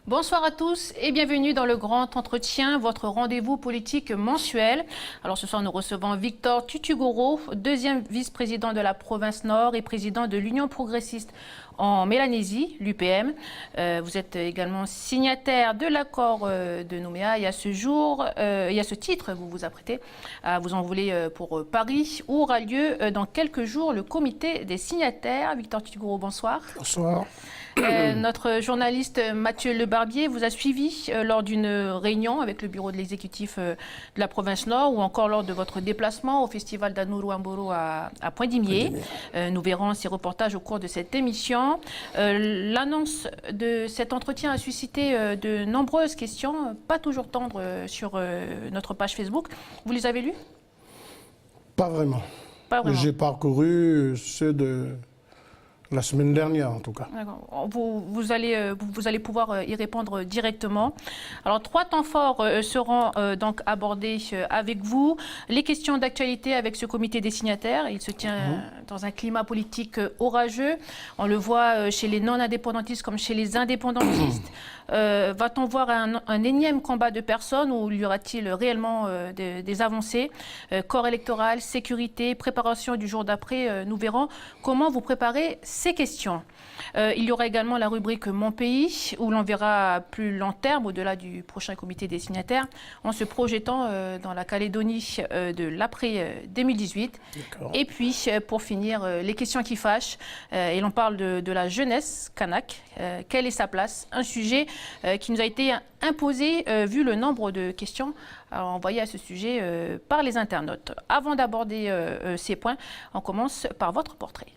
Bonsoir à tous et bienvenue dans le Grand Entretien, votre rendez-vous politique mensuel. Alors ce soir, nous recevons Victor Tutugoro, deuxième vice-président de la province Nord et président de l'Union progressiste en Mélanésie, l'UPM. Vous êtes également signataire de l'accord de Nouméa et à ce titre, vous vous apprêtez à vous envoler pour Paris, où aura lieu dans quelques jours le comité des signataires. Victor Tutugoro, bonsoir. Bonsoir. Notre journaliste Mathieu Lebarbier vous a suivi lors d'une réunion avec le bureau de l'exécutif de la province Nord ou encore lors de votre déplacement au festival d'Anourou Amboro à Pointe-d'Imier. Nous verrons ces reportages au cours de cette émission. L'annonce de cet entretien a suscité de nombreuses questions, pas toujours tendres, sur notre page Facebook. Vous les avez lues? Pas vraiment. Pas vraiment. J'ai parcouru ceux de la semaine dernière, en tout cas. Vous allez pouvoir y répondre directement. Alors, 3 temps forts seront donc abordés avec vous. Les questions d'actualité avec ce comité des signataires. Il se tient dans un climat politique orageux. On le voit chez les non-indépendantistes comme chez les indépendantistes. Va-t-on voir un énième combat de personnes ou y aura-t-il réellement des avancées? Corps électoral, sécurité, préparation du jour d'après, nous verrons comment vous préparez ces questions. Il y aura également la rubrique Mon pays, où l'on verra à plus long terme, au-delà du prochain comité des signataires, en se projetant dans la Calédonie de l'après-2018. Et puis, pour finir, les questions qui fâchent, et l'on parle de la jeunesse kanak. Quelle est sa place? Un sujet qui nous a été imposé vu le nombre de questions envoyées à ce sujet par les internautes. Avant d'aborder ces points, on commence par votre portrait.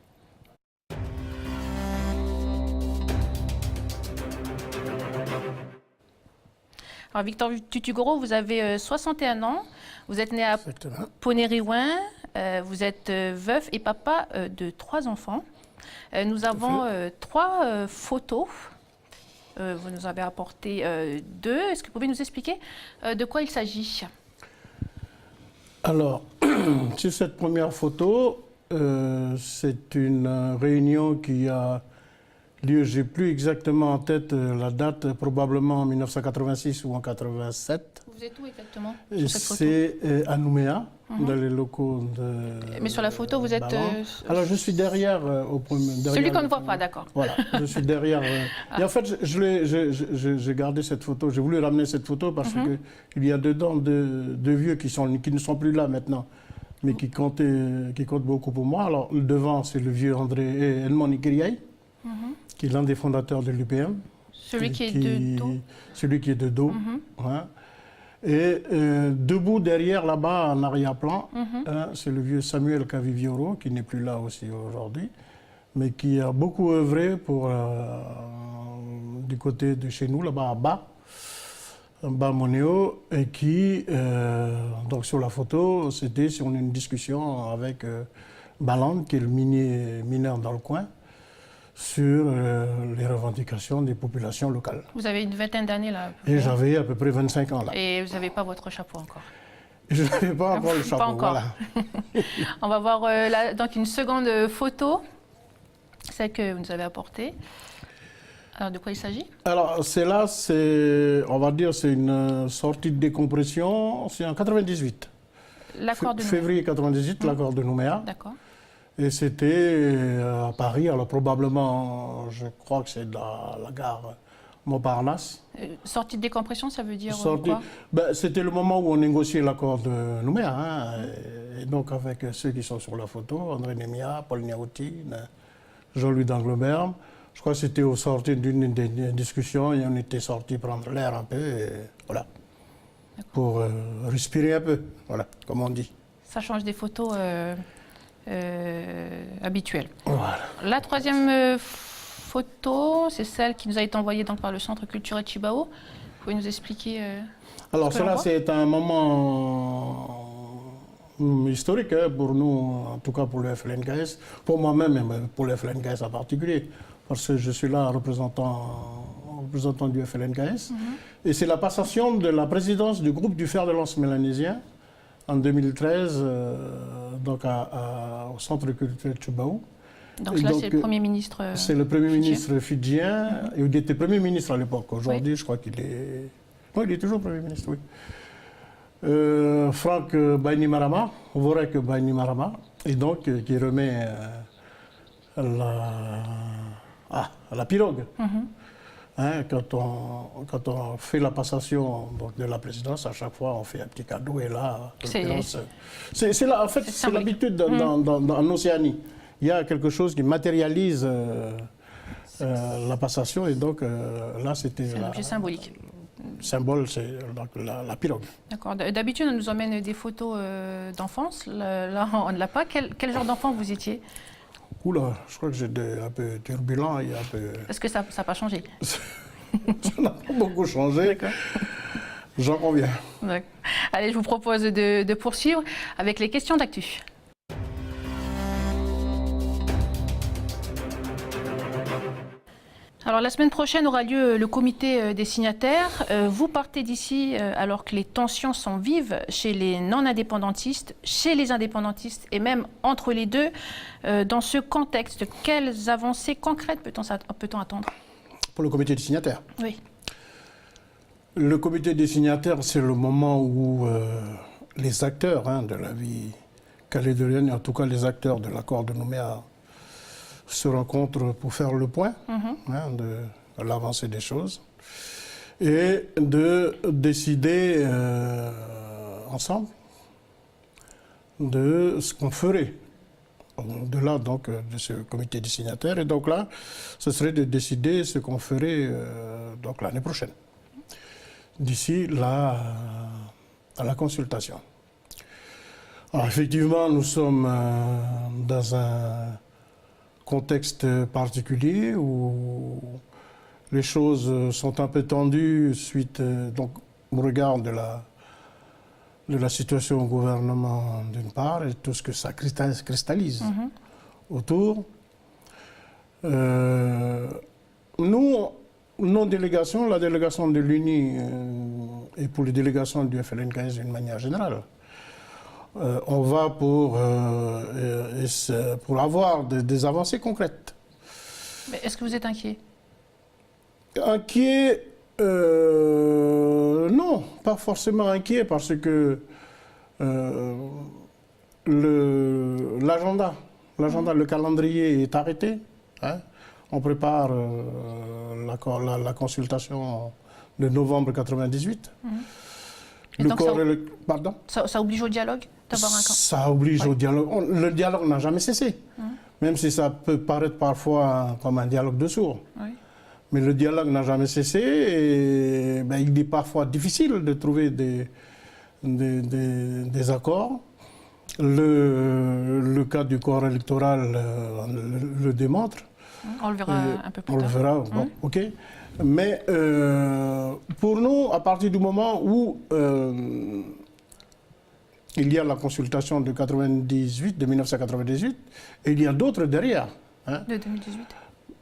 Alors, Victor Tutugoro, vous avez 61 ans, vous êtes né à Ponériouin, vous êtes veuf et papa de 3 enfants. Nous avons 3 photos. Vous nous avez apporté 2. Est-ce que vous pouvez nous expliquer de quoi il s'agit? Alors, sur cette première photo, c'est une réunion qui a lieu, je n'ai plus exactement en tête la date, probablement en 1986 ou en 87. Vous êtes où exactement? C'est à Nouméa, dans les locaux de... Mais sur la photo, vous êtes... Alors, je suis derrière... Celui qu'on ne voit pas, d'accord. Voilà, je suis derrière... Et en fait, j'ai gardé cette photo, j'ai voulu ramener cette photo parce qu'il y a dedans deux vieux qui ne sont plus là maintenant, mais qui comptent beaucoup pour moi. Alors, le devant, c'est le vieux André Edmond Nikiriaï, qui est l'un des fondateurs de l'UPM. Celui qui est de dos. Celui qui est de dos. Hein. Et debout derrière, là-bas, en arrière-plan, c'est le vieux Samuel Kavivioro, qui n'est plus là aussi aujourd'hui, mais qui a beaucoup œuvré pour, du côté de chez nous, là-bas à Bas Monéo, et qui, donc sur la photo, c'était sur une discussion avec Balande, qui est le mineur dans le coin, sur les revendications des populations locales. Vous avez une vingtaine d'années là. Et j'avais à peu près 25 ans là. Et vous n'avez pas votre chapeau encore? Je n'avais pas encore le chapeau, pas encore. Voilà. On va voir là, donc une seconde photo, celle que vous nous avez apportée. Alors de quoi il s'agit? Alors celle-là, on va dire, c'est une sortie de décompression, c'est en 98. L'accord de février 98, l'accord de Nouméa. D'accord. Et c'était à Paris, alors probablement, je crois que c'est de la gare Montparnasse. Sortie de décompression, ça veut dire quoi? C'était le moment où on négociait l'accord de Nouméa. Hein, et donc avec ceux qui sont sur la photo, André Némia, Paul Niaouti, Jean-Louis d'Angleberme. Je crois que c'était au sortir d'une des discussions et on était sortis prendre l'air un peu, et voilà, pour respirer un peu, voilà, comme on dit. Ça change des photos habituelles. Voilà. La troisième photo, c'est celle qui nous a été envoyée donc, par le Centre culturel Chibao. Vous pouvez nous expliquer Alors cela, c'est un moment historique pour nous, en tout cas pour le FLNKS, pour moi-même et pour le FLNKS en particulier, parce que je suis là représentant du FLNKS. Et c'est la passation de la présidence du groupe du fer de lance mélanésien en 2013, donc au Centre culturel Chibao. Donc Et là, donc, c'est le Premier ministre c'est le Premier fidjien. ministre fidjien. Il était Premier ministre à l'époque. Aujourd'hui, je crois qu'il est... Oui, il est toujours Premier ministre, oui. Franck Bainimarama, Vorek Bainimarama, et donc qui remet la pirogue. Hein, quand on fait la passation donc, de la présidence, à chaque fois on fait un petit cadeau et là, c'est là, en fait, c'est l'habitude en Océanie. Il y a quelque chose qui matérialise la passation et donc là c'était un objet symbolique. Symbole, c'est la pirogue. D'accord. D'habitude, on nous emmène des photos d'enfance. Là, on ne l'a pas. Quel genre d'enfant vous étiez? Oula, je crois que j'étais un peu turbulent et un peu... Est-ce que ça n'a pas changé? Ça n'a pas beaucoup changé. J'en conviens. Allez, je vous propose de poursuivre avec les questions d'actu. Alors la semaine prochaine aura lieu le comité des signataires. Vous partez d'ici alors que les tensions sont vives chez les non-indépendantistes, chez les indépendantistes et même entre les deux. Dans ce contexte, quelles avancées concrètes peut-on attendre? Pour le comité des signataires? Oui. Le comité des signataires, c'est le moment où les acteurs de la vie calédonienne, en tout cas les acteurs de l'accord de Nouméa, se rencontrent pour faire le point de l'avancée des choses et de décider ensemble de ce qu'on ferait au-delà donc de ce comité des signataires. Et donc là, ce serait de décider ce qu'on ferait donc l'année prochaine, d'ici à la consultation. Alors effectivement, nous sommes dans un contexte particulier où les choses sont un peu tendues suite donc au regard de la situation au gouvernement d'une part et tout ce que ça cristallise autour. Nous, nos délégations, la délégation de l'UNI et pour les délégations du FLN-15 d'une manière générale, on va pour avoir des avancées concrètes. Mais est-ce que vous êtes inquiet? Inquiet, non, pas forcément inquiet parce que l'agenda, le calendrier est arrêté. On prépare la consultation de novembre 1998. Pardon? Ça oblige au dialogue d'avoir un camp? Ça oblige au dialogue. Le dialogue n'a jamais cessé. Même si ça peut paraître parfois comme un dialogue de sourds. Mais le dialogue n'a jamais cessé et il est parfois difficile de trouver des accords. Le cas du corps électoral le démontre. On le verra un peu plus tard. On le verra, bon, ok. Mais pour nous, à partir du moment où il y a la consultation de 1998, et il y a d'autres derrière. De 2018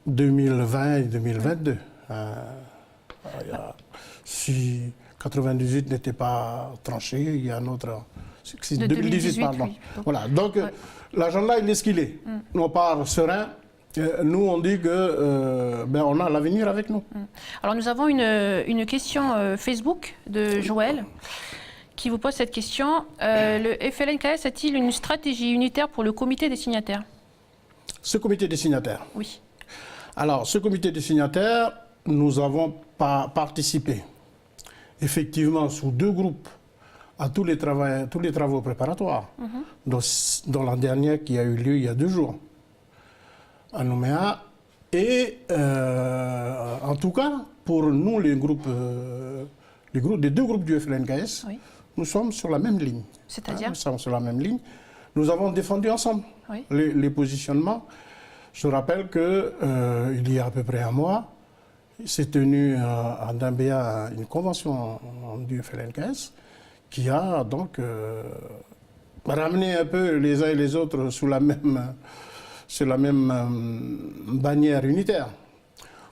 2020 et 2022. Si 98 n'était pas tranché, il y a un autre... De 2018, pardon. Oui. Voilà, donc l'agenda, il est ce qu'il est. On part serein. Nous, on dit que on a l'avenir avec nous. Alors, nous avons une question Facebook de Joël qui vous pose cette question. Le FLN-KS a-t-il une stratégie unitaire pour le comité des signataires? Ce comité des signataires? Oui. Alors, ce comité des signataires, nous avons participé, effectivement, sous deux groupes, à tous les travaux préparatoires, dont la dernière qui a eu lieu il y a 2 jours, à Nouméa. Et en tout cas, pour nous, les deux groupes du FLN-KS, nous sommes sur la même ligne. C'est-à-dire? Nous sommes sur la même ligne. Nous avons défendu ensemble les positionnements. Je rappelle qu'il y a à peu près un mois, s'est tenue à Dambéa une convention du FLN-KS qui a donc ramené un peu les uns et les autres sous la même bannière unitaire.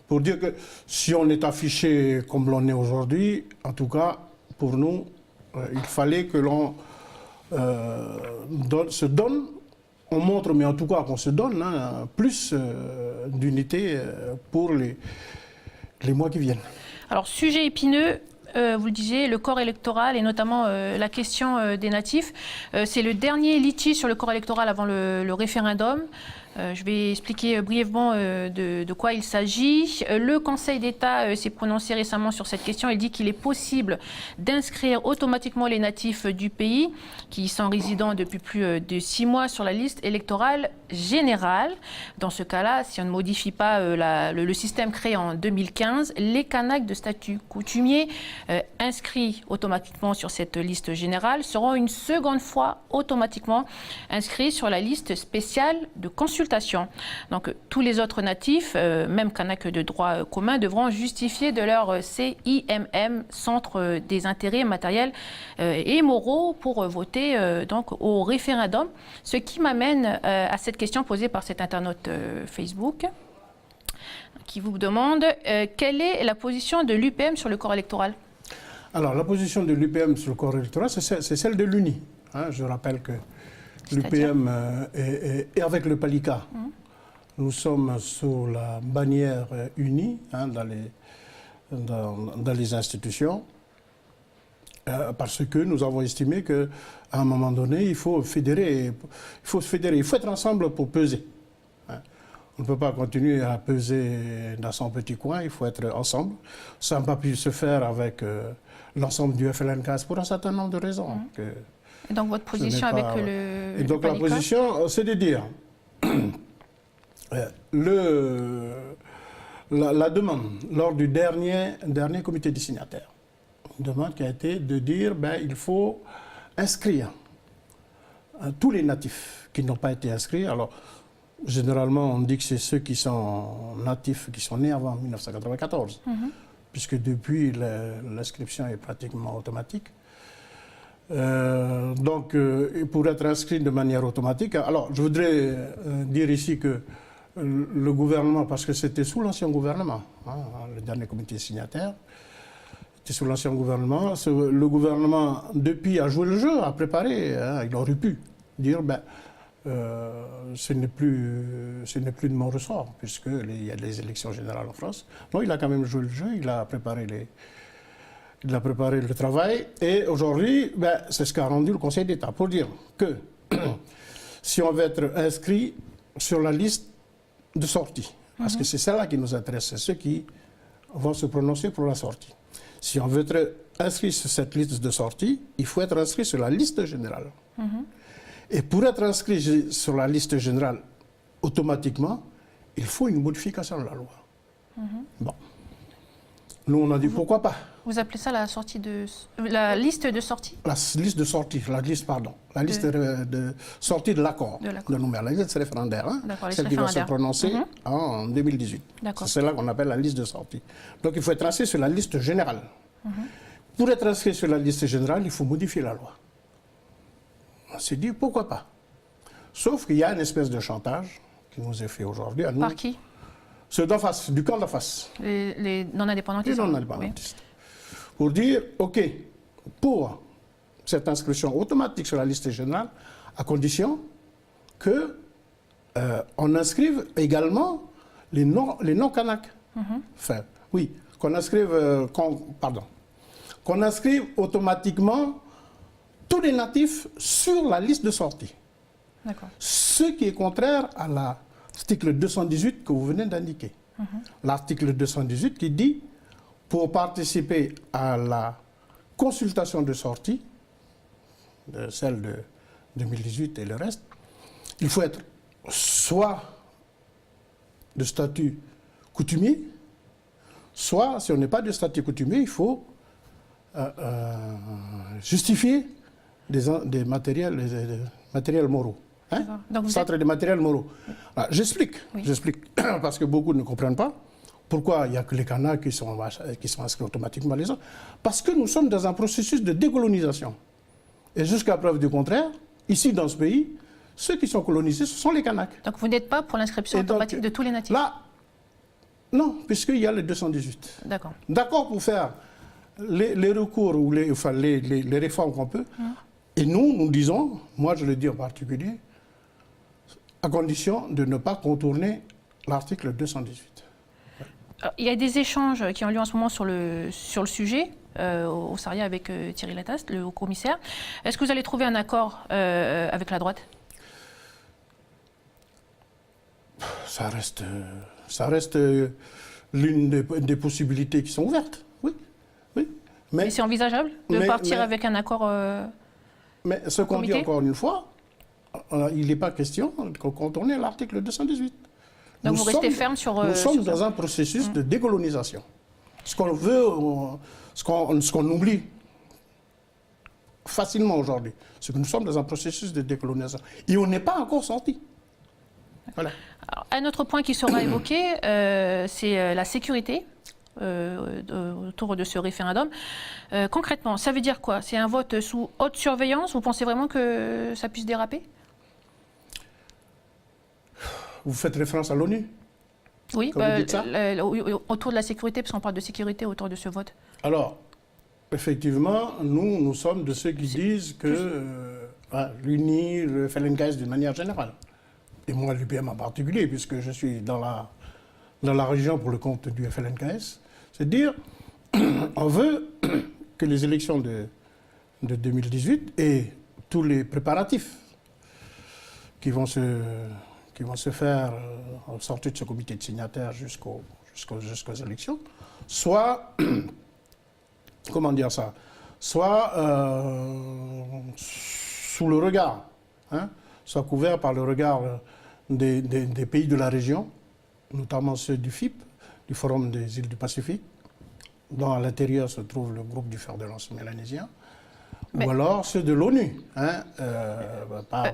Pour dire que si on est affiché comme l'on est aujourd'hui, en tout cas, pour nous, il fallait que l'on se donne on montre, mais en tout cas qu'on se donne plus d'unité pour les mois qui viennent. Alors, sujet épineux, vous le disiez, le corps électoral et notamment la question des natifs. C'est le dernier litige sur le corps électoral avant le référendum. Je vais expliquer brièvement de quoi il s'agit. Le Conseil d'État s'est prononcé récemment sur cette question. Il dit qu'il est possible d'inscrire automatiquement les natifs du pays qui sont résidents depuis plus de 6 mois sur la liste électorale générale. Dans ce cas-là, si on ne modifie pas le système créé en 2015, les Kanaks de statut coutumier inscrits automatiquement sur cette liste générale seront une seconde fois automatiquement inscrits sur la liste spéciale de consultation. Donc tous les autres natifs, même Kanaks de droit commun, devront justifier de leur CIMM, Centre des intérêts matériels et moraux, pour voter donc au référendum. Ce qui m'amène à cette question posée par cet internaute Facebook qui vous demande quelle est la position de l'UPM sur le corps électoral? Alors la position de l'UPM sur le corps électoral, c'est celle de l'UNI. Je rappelle que l'UPM et avec le PALICA, nous sommes sous la bannière unie dans les institutions, parce que nous avons estimé qu'à un moment donné, il faut fédérer, il faut être ensemble pour peser. On ne peut pas continuer à peser dans son petit coin, il faut être ensemble. Ça n'a pas pu se faire avec l'ensemble du FLNKS pour un certain nombre de raisons. Et donc votre position avec le donc PALICA? La position, c'est de dire la demande lors du dernier comité des signataires, une demande qui a été de dire il faut inscrire tous les natifs qui n'ont pas été inscrits. Alors généralement on dit que c'est ceux qui sont natifs, qui sont nés avant 1994, puisque depuis l'inscription est pratiquement automatique. Donc, pour être inscrit de manière automatique, alors je voudrais dire ici que le gouvernement, parce que c'était sous l'ancien gouvernement, le dernier comité signataire, c'était sous l'ancien gouvernement, le gouvernement depuis a joué le jeu, a préparé, il aurait pu dire ce n'est plus de mon ressort, puisqu'il y a des élections générales en France. Non, il a quand même joué le jeu, il a préparé le travail, et aujourd'hui, c'est ce qu'a rendu le Conseil d'État pour dire que si on veut être inscrit sur la liste de sortie, parce que c'est celle-là qui nous intéresse, c'est ceux qui vont se prononcer pour la sortie. Si on veut être inscrit sur cette liste de sortie, il faut être inscrit sur la liste générale. Et pour être inscrit sur la liste générale, automatiquement, il faut une modification de la loi. Bon. Nous, on a dit pourquoi pas. Vous appelez ça la liste de sortie? La liste de sortie, la liste de sortie de l'accord de Nouméa, la liste référendaire, celle qui va se prononcer en 2018. C'est celle-là qu'on appelle la liste de sortie. Donc il faut être inscrit sur la liste générale. Pour être inscrit sur la liste générale, il faut modifier la loi. On s'est dit pourquoi pas. Sauf qu'il y a une espèce de chantage qui nous est fait aujourd'hui à nous. Par qui? Ceux d'en face, du camp d'en face. Les non-indépendantistes. Les non-indépendantistes. Oui. Pour dire, OK, pour cette inscription automatique sur la liste générale, à condition que on inscrive également les non-Kanaks. Enfin, oui, qu'on inscrive automatiquement tous les natifs sur la liste de sortie. Ce qui est contraire à l'article 218 que vous venez d'indiquer. L'article 218 qui dit, pour participer à la consultation de sortie, celle de 2018 et le reste, il faut être soit de statut coutumier, soit, si on n'est pas de statut coutumier, il faut justifier des matériels moraux. Centre des matériels moraux. J'explique, parce que beaucoup ne comprennent pas pourquoi il n'y a que les Kanaks qui sont inscrits automatiquement les autres. Parce que nous sommes dans un processus de décolonisation. Et jusqu'à preuve du contraire, ici dans ce pays, ceux qui sont colonisés, ce sont les Kanaks. Donc vous n'êtes pas pour l'inscription automatique de tous les natifs? Là, non, puisqu'il y a le 218. D'accord pour faire les recours ou les réformes qu'on peut. Et nous disons, moi je le dis en particulier, à condition de ne pas contourner l'article 218. Il y a des échanges qui ont lieu en ce moment sur le sujet au Sarria avec Thierry Lataste, le haut-commissaire. Est-ce que vous allez trouver un accord avec la droite? Ça reste l'une des possibilités qui sont ouvertes, oui. Oui. Mais c'est envisageable de partir avec un accord mais ce qu'on dit encore une fois, il n'est pas question de contourner l'article 218. Donc vous restez ferme sur... Nous sommes dans un processus de décolonisation. Ce qu'on veut, ce qu'on oublie facilement aujourd'hui, c'est que nous sommes dans un processus de décolonisation. Et on n'est pas encore sorti. Voilà. Alors, un autre point qui sera évoqué, c'est la sécurité autour de ce référendum. Concrètement, ça veut dire quoi? C'est un vote sous haute surveillance? Vous pensez vraiment que ça puisse déraper? Vous faites référence à l'ONU? Oui, vous dites ça autour de la sécurité, parce qu'on parle de sécurité autour de ce vote. Alors, effectivement, nous sommes de ceux qui disent que l'UNI, le Feldenkrais d'une manière générale, et moi l'UPM en particulier, puisque je suis dans la région pour le compte du Feldenkrais, c'est dire on veut que les élections de 2018 et tous les préparatifs qui vont se faire en sortie de ce comité de signataires jusqu'aux élections, soit, comment dire ça, soit sous le regard, soit couvert par le regard des pays de la région, notamment ceux du FIP, du Forum des îles du Pacifique, dont à l'intérieur se trouve le groupe du fer de lance mélanésien, ou alors ceux de l'ONU, par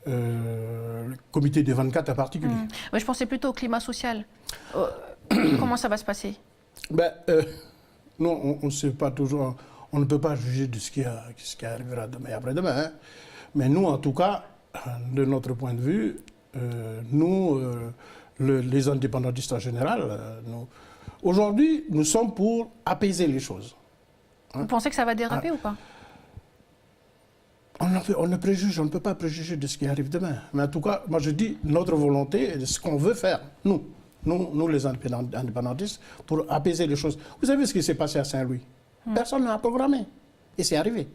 le comité des 24 en particulier. Je pensais plutôt au climat social. Comment ça va se passer? Non, on ne sait pas toujours, on ne peut pas juger de ce qui arrivera demain et après-demain. Mais nous, en tout cas, de notre point de vue, nous, les indépendantistes en général, aujourd'hui, nous sommes pour apaiser les choses. Vous pensez que ça va déraper ou pas? On ne préjuge, on ne peut pas préjuger de ce qui arrive demain. Mais en tout cas, moi je dis notre volonté et ce qu'on veut faire, nous les indépendantistes, pour apaiser les choses. Vous savez ce qui s'est passé à Saint-Louis? Personne n'a programmé. Et c'est arrivé.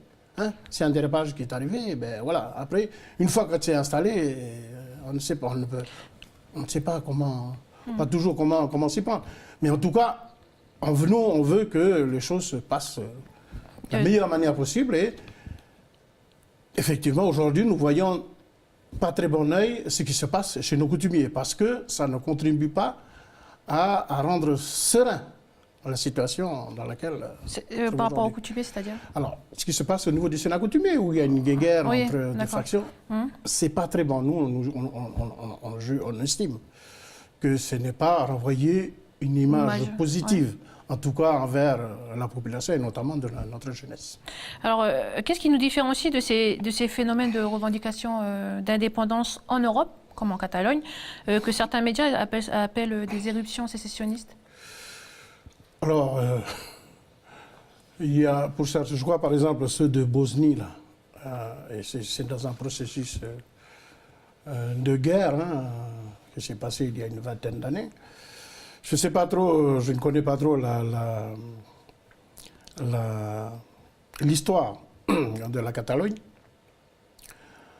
C'est un dérapage qui est arrivé, et ben voilà. Après, une fois que c'est installé, on ne sait pas, on ne sait pas comment, pas toujours comment s'y prendre. Mais en tout cas, nous, on veut que les choses se passent de la meilleure manière possible. Et effectivement, aujourd'hui, nous voyons pas très bon œil ce qui se passe chez nos coutumiers, parce que ça ne contribue pas à rendre serein la situation dans laquelle... par rapport aux coutumiers, c'est-à-dire? Alors, ce qui se passe au niveau du Sénat coutumier, où il y a une guerre entre deux factions, c'est pas très bon. Nous, on estime que ce n'est pas renvoyer une image positive, en tout cas envers la population et notamment de notre jeunesse. Alors, qu'est-ce qui nous différencie de ces phénomènes de revendication d'indépendance en Europe, comme en Catalogne, que certains médias appellent des éruptions sécessionnistes? Alors, il y a, pour ça, je crois par exemple ceux de Bosnie, là, et c'est dans un processus de guerre qui s'est passé il y a une vingtaine d'années. Je ne sais pas trop, je ne connais pas trop l'histoire de la Catalogne.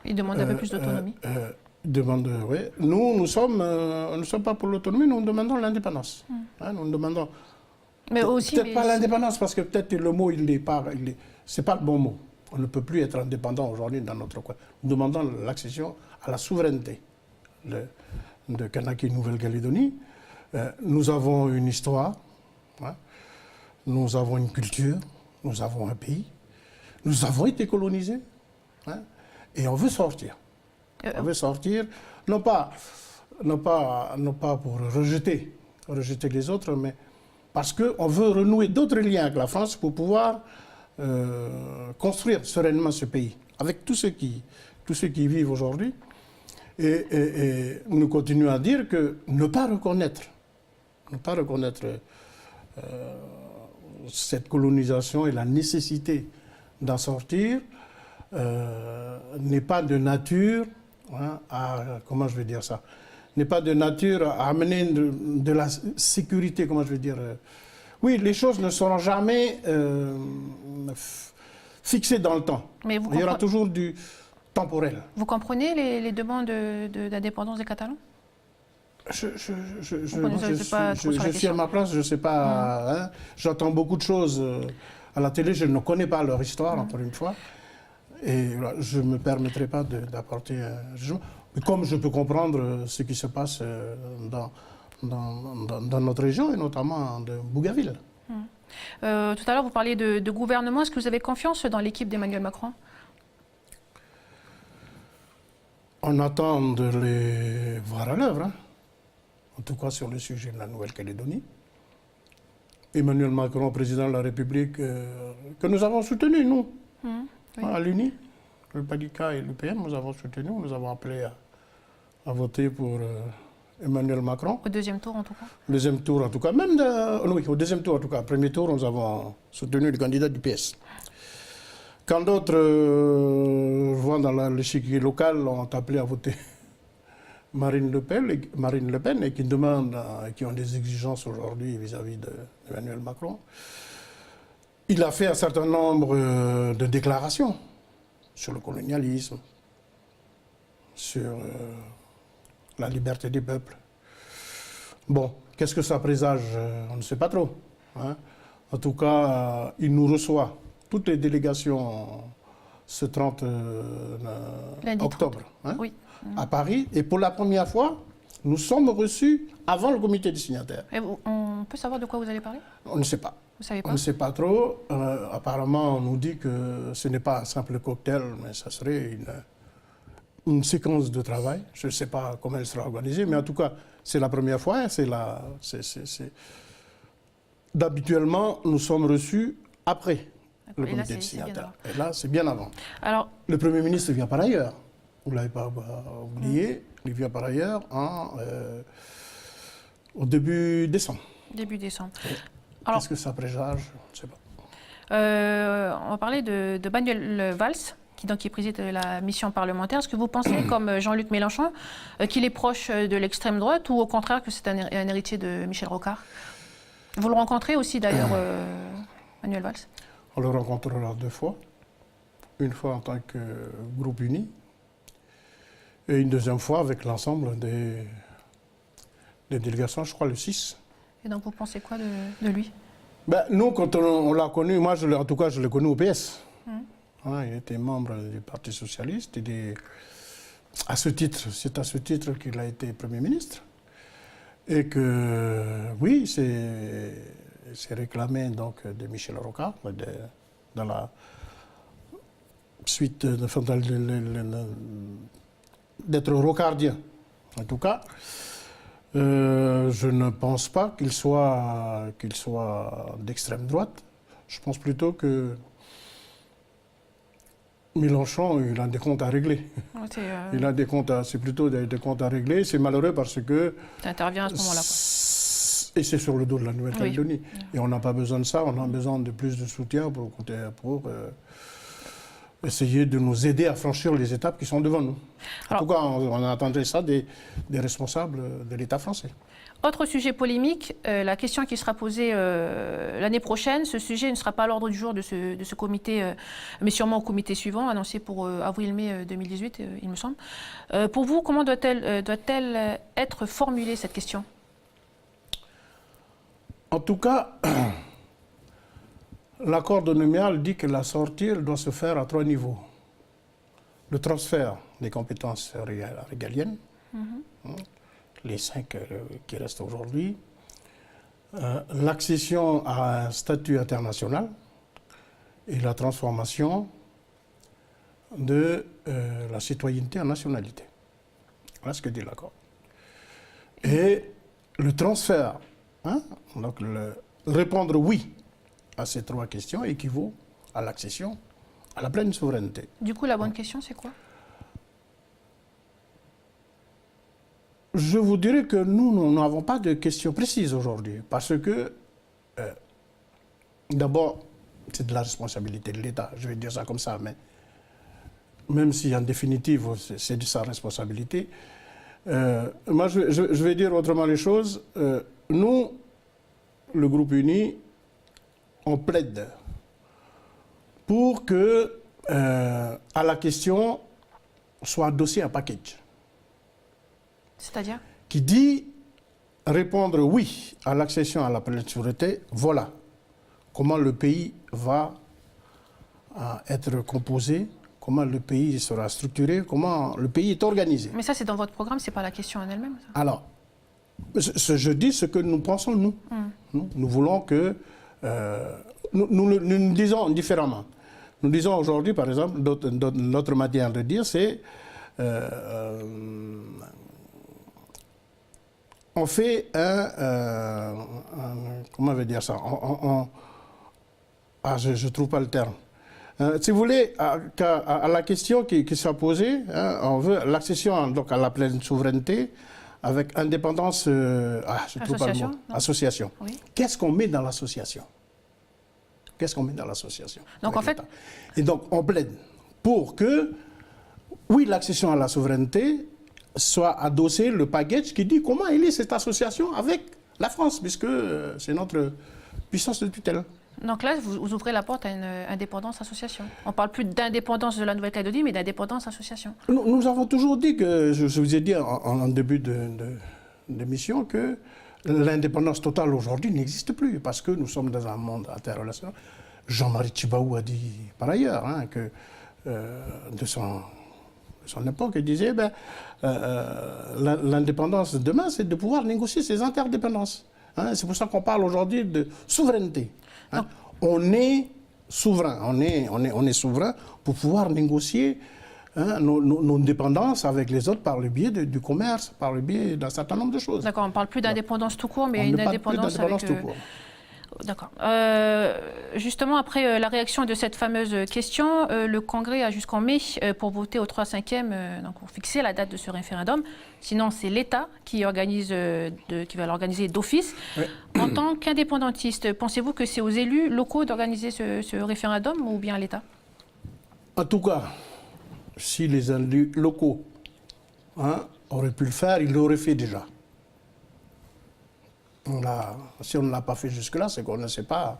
Ils demandent un peu plus d'autonomie. Oui. Nous ne sommes pas pour l'autonomie, nous demandons l'indépendance. Nous demandons... Mais aussi... Peut-être pas l'indépendance, parce que peut-être le mot, c'est pas le bon mot. On ne peut plus être indépendant aujourd'hui dans notre coin. Nous demandons l'accession à la souveraineté de Kanaki Nouvelle-Calédonie. Nous avons une histoire, nous avons une culture, nous avons un pays, nous avons été colonisés, et on veut sortir. On veut sortir, non pas pour rejeter les autres, mais parce qu'on veut renouer d'autres liens avec la France pour pouvoir construire sereinement ce pays, avec tous ceux qui y vivent aujourd'hui. Et nous continuons à dire que ne pas reconnaître cette colonisation et la nécessité d'en sortir n'est pas de nature hein, comment je vais dire ça, n'est pas de nature à amener de la sécurité, comment je vais dire. Oui, les choses ne seront jamais fixées dans le temps. Mais Il y aura toujours du temporel. Vous comprenez les demandes d'indépendance des Catalans? Je je suis à ma place, je ne sais pas. Hein, j'entends beaucoup de choses à la télé, je ne connais pas leur histoire, encore une fois. Et voilà, je ne me permettrai pas d'apporter un jugement. Mais comme je peux comprendre ce qui se passe dans notre région, et notamment de Bougainville. Tout à l'heure, vous parliez de gouvernement. Est-ce que vous avez confiance dans l'équipe d'Emmanuel Macron? On attend de les voir à l'œuvre, hein. En tout cas sur le sujet de la Nouvelle-Calédonie. Emmanuel Macron, président de la République, que nous avons soutenu, nous, Oui. à l'UNI, le PADICA et l'UPM, nous avons soutenu, nous avons appelé à voter pour Emmanuel Macron. Au deuxième tour, en tout cas. Deuxième tour, en tout cas. Même oui, au deuxième tour, en tout cas. Premier tour, nous avons soutenu le candidat du PS. Quand d'autres, je vois dans l'échiquier local, ont appelé à voter Marine Le Pen et qui demandent, qui ont des exigences aujourd'hui vis-à-vis d'Emmanuel Macron, il a fait un certain nombre de déclarations sur le colonialisme, sur la liberté des peuples. Bon, qu'est-ce que ça présage? On ne sait pas trop. Hein. En tout cas, il nous reçoit, toutes les délégations, ce 30 octobre, hein, oui. à Paris. Et pour la première fois, nous sommes reçus avant le comité des signataires. Et on peut savoir de quoi vous allez parler? On ne sait pas. Vous savez pas? On ne sait pas trop. Apparemment, on nous dit que ce n'est pas un simple cocktail, mais ça serait une séquence de travail. Je ne sais pas comment elle sera organisée, mais en tout cas, c'est la première fois. Hein, D'habituellement, nous sommes reçus après le comité des signataires. Et là, c'est bien avant. Alors, le Premier ministre vient par ailleurs. Vous ne l'avez pas oublié. Il vient par ailleurs au début décembre. Début décembre. Qu'est-ce que ça présage? Je ne sais pas. On va parler de Manuel Valls, qui préside la mission parlementaire. Est-ce que vous pensez, comme Jean-Luc Mélenchon, qu'il est proche de l'extrême droite ou au contraire que c'est un héritier de Michel Rocard? Vous le rencontrez aussi d'ailleurs, Manuel Valls? On le rencontrera 2 fois. Une fois en tant que groupe uni et une deuxième fois avec l'ensemble des délégations, je crois le 6. Et donc vous pensez quoi de lui? Nous, quand on l'a connu, moi en tout cas je l'ai connu au PS. Il était membre du Parti Socialiste. C'est à ce titre qu'il a été Premier ministre. Et que, oui, c'est réclamé donc de Michel Rocard, dans la suite d'être rocardien. En tout cas, je ne pense pas qu'il soit d'extrême droite. Je pense plutôt que Mélenchon, il a des comptes à régler. C'est plutôt des comptes à régler. C'est malheureux parce que... Ça intervient à ce moment-là. Et c'est sur le dos de la Nouvelle-Calédonie. Oui. Et on n'a pas besoin de ça, on a besoin de plus de soutien pour essayer de nous aider à franchir les étapes qui sont devant nous. En tout cas, on attendrait ça des responsables de l'État français. Autre sujet polémique, la question qui sera posée l'année prochaine, ce sujet ne sera pas à l'ordre du jour de ce comité, mais sûrement au comité suivant, annoncé pour avril-mai 2018, il me semble. Pour vous, comment doit-elle être formulée, cette question? En tout cas, l'accord de Nouméa dit que la sortie doit se faire à 3 niveaux. Le transfert des compétences régaliennes, les 5 qui restent aujourd'hui, l'accession à un statut international et la transformation de la citoyenneté en nationalité. Voilà ce que dit l'accord. Et le transfert, donc répondre oui à ces 3 questions équivaut à l'accession à la pleine souveraineté. Du coup, la bonne question, c'est quoi? Je vous dirais que nous n'avons pas de questions précises aujourd'hui, parce que, d'abord, c'est de la responsabilité de l'État, je vais dire ça comme ça, mais même si en définitive c'est de sa responsabilité. Moi, je vais dire autrement les choses. Nous, le groupe uni, on plaide pour que à la question soit adossé un package. C'est-à-dire? Qui dit répondre oui à l'accession à la pleine souveraineté, voilà comment le pays va être composé, comment le pays sera structuré, comment le pays est organisé. Mais ça, c'est dans votre programme, c'est pas la question en elle-même, ça? Alors, je dis ce que nous pensons, nous. Nous voulons que... nous disons différemment. Nous disons aujourd'hui, par exemple, notre manière de dire, c'est... on fait comment on veut dire ça? Je ne trouve pas le terme. Si vous voulez, à la question qui s'est posée, on veut l'accession donc à la pleine souveraineté avec indépendance, je trouve pas le mot, association. Oui. Qu'est-ce qu'on met dans l'association? Qu'est-ce qu'on met dans l'association? Donc en fait... Et donc on plaide pour que, oui, l'accession à la souveraineté soit adossé le package qui dit comment elle est cette association avec la France, puisque c'est notre puissance de tutelle. Donc là, vous ouvrez la porte à une indépendance association. On ne parle plus d'indépendance de la Nouvelle-Calédonie, mais d'indépendance association. Nous avons toujours dit que, je vous ai dit en début d'émission, que l'indépendance totale aujourd'hui n'existe plus, parce que nous sommes dans un monde interrelationnel. Jean-Marie Tjibaou a dit par ailleurs que de son époque, il disait l'indépendance demain, c'est de pouvoir négocier ses interdépendances. C'est pour ça qu'on parle aujourd'hui de souveraineté. On est souverain, on est souverain pour pouvoir négocier nos dépendances avec les autres par le biais du commerce, par le biais d'un certain nombre de choses. D'accord, on ne parle plus d'indépendance tout court, mais une indépendance avec... tout court. D'accord. Justement, après la réaction de cette fameuse question, le Congrès a jusqu'en mai pour voter au 3/5e, donc pour fixer la date de ce référendum. Sinon, c'est l'État qui va l'organiser d'office. Oui. En tant qu'indépendantiste, pensez-vous que c'est aux élus locaux d'organiser ce référendum ou bien à l'État? En tout cas, si les élus locaux auraient pu le faire, ils l'auraient fait déjà. Si on ne l'a pas fait jusque-là, c'est qu'on ne s'est pas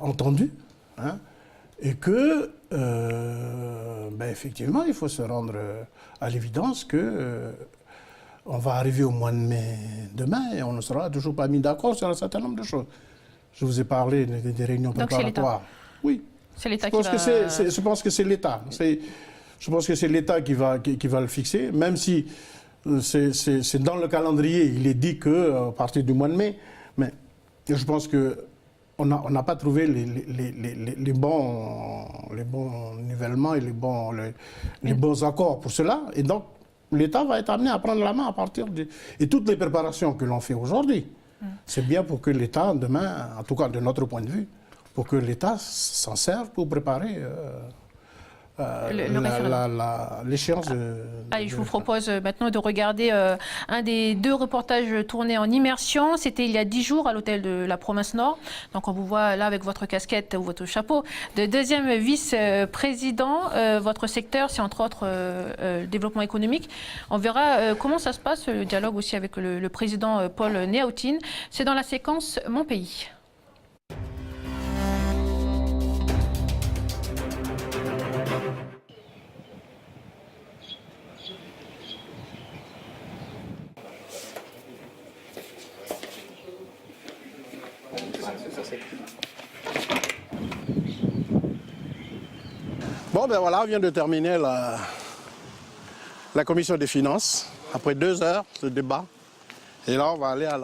entendu. Et que, effectivement, il faut se rendre à l'évidence que on va arriver au mois de mai demain et on ne sera toujours pas mis d'accord sur un certain nombre de choses. Je vous ai parlé des réunions préparatoires. Oui. C'est l'État qui va... Je pense que c'est l'État. Je pense que c'est l'État qui va le fixer, même si... C'est dans le calendrier, il est dit qu'à partir du mois de mai, mais je pense qu'on n'a pas trouvé les bons nivellements et les bons accords pour cela. Et donc, l'État va être amené à prendre la main à partir de... Et toutes les préparations que l'on fait aujourd'hui, c'est bien pour que l'État, demain, en tout cas de notre point de vue, pour que l'État s'en serve pour préparer... l'échéance Allez, je vous propose maintenant de regarder un des 2 reportages tournés en immersion. C'était il y a 10 jours à l'hôtel de la Province Nord. Donc on vous voit là avec votre casquette ou votre chapeau de 2e vice-président. Votre secteur, c'est entre autres le développement économique. On verra comment ça se passe, le dialogue aussi avec le président Paul Néautine. C'est dans la séquence Mon pays. Bon, ben voilà, on vient de terminer la commission des finances, après 2 heures de débat. Et là, on va aller à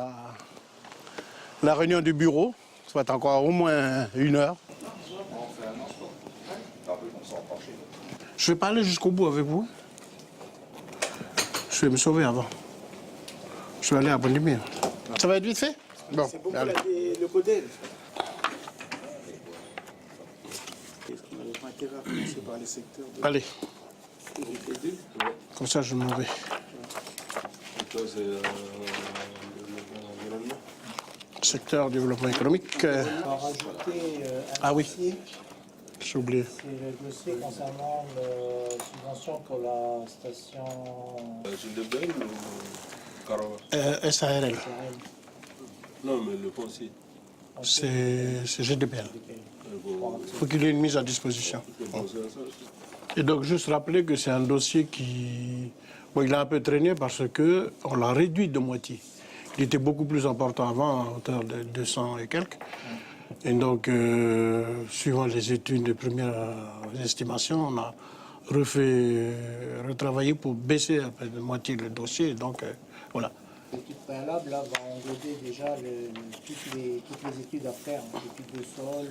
la réunion du bureau, ça va être encore au moins 1 heure. Je ne vais pas aller jusqu'au bout avec vous. Je vais me sauver avant. Je vais aller à Bondimir. Ça va être vite fait? Bon, c'est pour allez. Le modèle. Allez. Comme ça, je m'en vais. Secteur développement économique. Ah oui. j'ai oublié. C'est le dossier concernant la subvention pour la station Gilles ou Carawa SARL, SRL. Non, mais le foncier. c'est GDPR. Bon, Il faut qu'il y ait une mise à disposition. Et donc, juste rappeler que c'est un dossier qui... Bon, il a un peu traîné parce qu'on l'a réduit de moitié. Il était beaucoup plus important avant, à hauteur de 200 et quelques. Et donc, suivant les études de première estimation, on a retravaillé pour baisser un peu de moitié le dossier. Donc, voilà. L'étude préalable là, va englober déjà toutes les études à faire, hein, études de sol,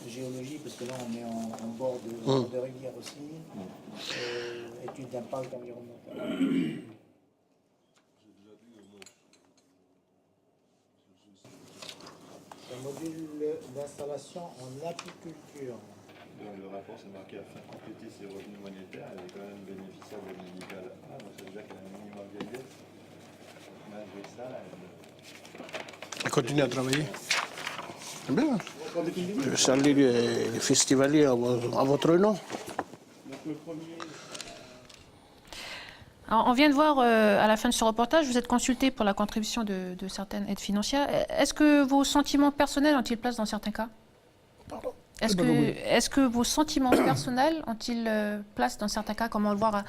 géologie, parce que là on est en bord de rivière aussi, études d'impact environnemental. Un module d'installation en apiculture. Dans le rapport, c'est marqué afin de compléter ses revenus monétaires, elle est quand même bénéficiaire de médical A, donc ça veut dire qu'elle a un minimum vieillesse. Malgré ça, Elle continue à travailler. C'est bien. Je salue les festivaliers à votre nom. Alors, on vient de voir à la fin de ce reportage, vous êtes consulté pour la contribution de certaines aides financières. Est-ce que vos sentiments personnels ont-ils place dans certains cas? Pardon. Est-ce que vos sentiments personnels ont-ils place dans certains cas, comme on le voit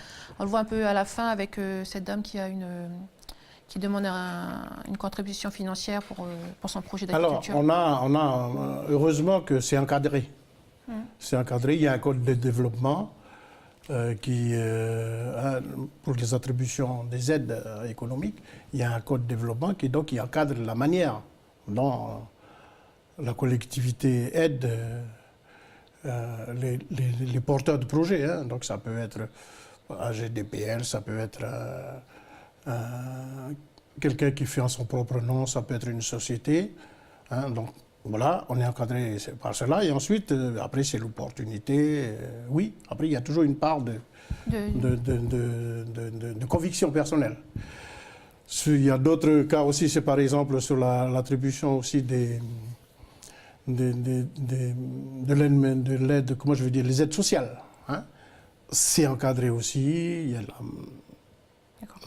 un peu à la fin avec cette dame qui demande une contribution financière pour son projet d'agriculture? Alors, on a heureusement que c'est encadré. C'est encadré. Il y a un code de développement pour les attributions des aides économiques. Il y a un code de développement qui encadre la manière dont la collectivité aide les porteurs de projets. Hein. Donc ça peut être un GDPL, ça peut être quelqu'un qui fait en son propre nom, ça peut être une société. Hein. Donc voilà, on est encadré par cela. Et ensuite, après, c'est l'opportunité. Oui, après, il y a toujours une part de conviction personnelle. Il y a d'autres cas aussi, c'est par exemple sur l'attribution aussi de l'aide, comment je veux dire, les aides sociales. Hein. C'est encadré aussi, il y a la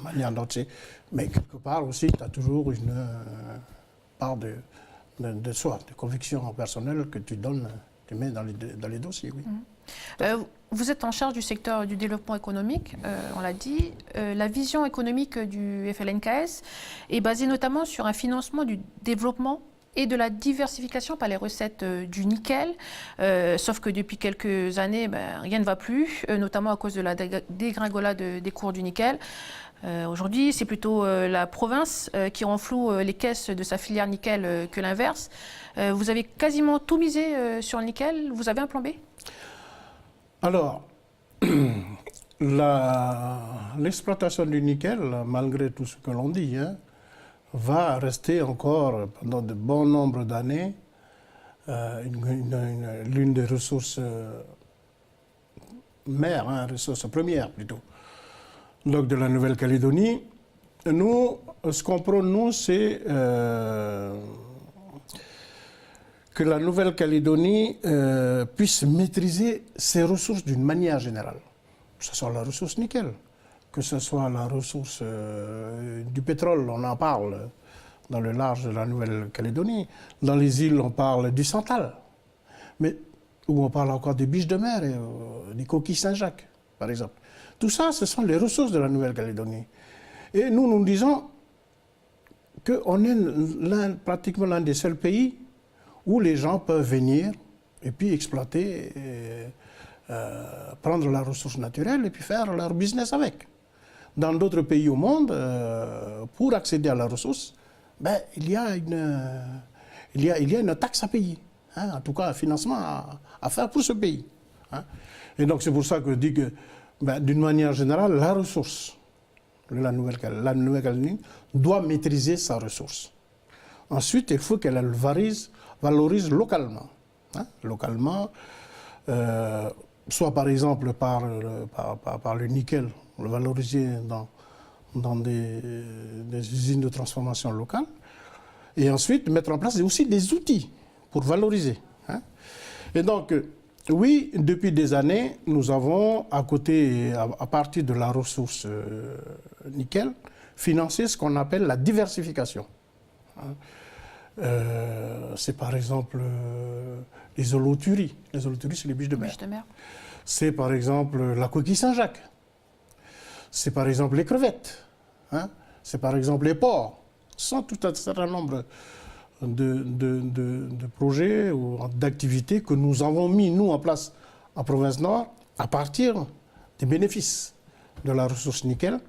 manière dont c'est. Mais quelque part aussi, tu as toujours une part de soi, de conviction personnelle que tu donnes, tu mets dans les dossiers, oui. Vous êtes en charge du secteur du développement économique, on l'a dit. La vision économique du FLNKS est basée notamment sur un financement du développement et de la diversification par les recettes du nickel. Sauf que depuis quelques années, rien ne va plus, notamment à cause de la dégringolade des cours du nickel. Aujourd'hui, c'est plutôt la province qui renfloue les caisses de sa filière nickel que l'inverse. Vous avez quasiment tout misé sur le nickel. Vous avez un plan B? Alors, l'exploitation du nickel, malgré tout ce que l'on dit, hein, va rester encore pendant de bon nombre d'années l'une des ressources mères, hein, ressources premières plutôt. Donc de la Nouvelle-Calédonie. Nous, ce qu'on prône, nous, c'est que la Nouvelle-Calédonie puisse maîtriser ses ressources d'une manière générale. Que ce soit la ressource nickel, que ce soit la ressource du pétrole, on en parle dans le large de la Nouvelle-Calédonie. Dans les îles, on parle du santal, mais où on parle encore des biches de mer et des coquilles Saint-Jacques, par exemple. Tout ça, ce sont les ressources de la Nouvelle-Calédonie. Et nous disons qu'on est pratiquement l'un des seuls pays où les gens peuvent venir et puis exploiter, prendre la ressource naturelle et puis faire leur business avec. Dans d'autres pays au monde, pour accéder à la ressource, il y a une taxe à payer, hein, en tout cas un financement à faire pour ce pays. Hein. Et donc c'est pour ça que je dis que, d'une manière générale, la ressource de la Nouvelle-Calédonie doit maîtriser sa ressource. Ensuite, il faut qu'elle valorise localement. Hein, localement, soit par exemple par le nickel, le valoriser dans des usines de transformation locales, et ensuite mettre en place aussi des outils pour valoriser. Hein. Et donc, Oui, depuis des années, nous avons, à côté, à partir de la ressource nickel, financé ce qu'on appelle la diversification. C'est par exemple les holoturies. Les holoturies, c'est les biches de mer. Biche de mer. C'est par exemple la coquille Saint-Jacques. C'est par exemple les crevettes. Hein. C'est par exemple les porcs. Ce sont tout un certain nombre de projets ou d'activités que nous avons mis, nous, en place en province Nord, à partir des bénéfices de la ressource nickel.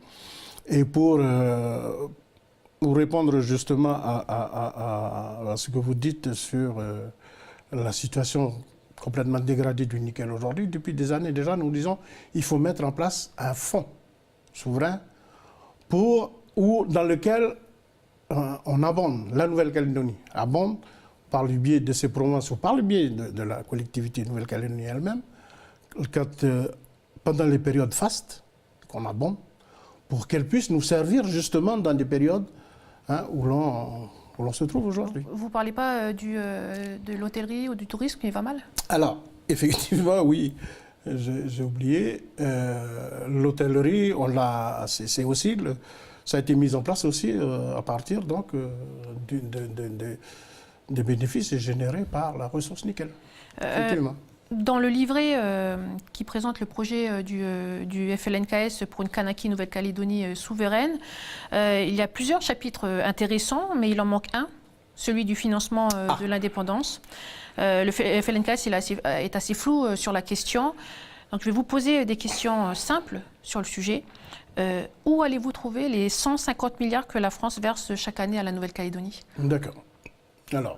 Et pour répondre justement à ce que vous dites sur la situation complètement dégradée du nickel aujourd'hui, depuis des années déjà, nous disons qu'il faut mettre en place un fonds souverain dans lequel on abonde, la Nouvelle-Calédonie abonde par le biais de ses provinces ou par le biais de la collectivité Nouvelle-Calédonie elle-même, pendant les périodes fastes qu'on abonde, pour qu'elle puisse nous servir justement dans des périodes où l'on se trouve aujourd'hui. Vous ne parlez pas de l'hôtellerie ou du tourisme qui va mal? Alors, effectivement, oui, j'ai oublié. L'hôtellerie, c'est aussi, ça a été mis en place aussi à partir donc, des bénéfices générés par la ressource nickel. Effectivement. Dans le livret qui présente le projet du FLNKS pour une Kanaki Nouvelle-Calédonie souveraine, il y a plusieurs chapitres intéressants, mais il en manque un, celui du financement de l'indépendance. Le FLNKS est assez flou sur la question. Donc je vais vous poser des questions simples sur le sujet. Où allez-vous trouver les 150 milliards que la France verse chaque année à la Nouvelle-Calédonie? D'accord. Alors,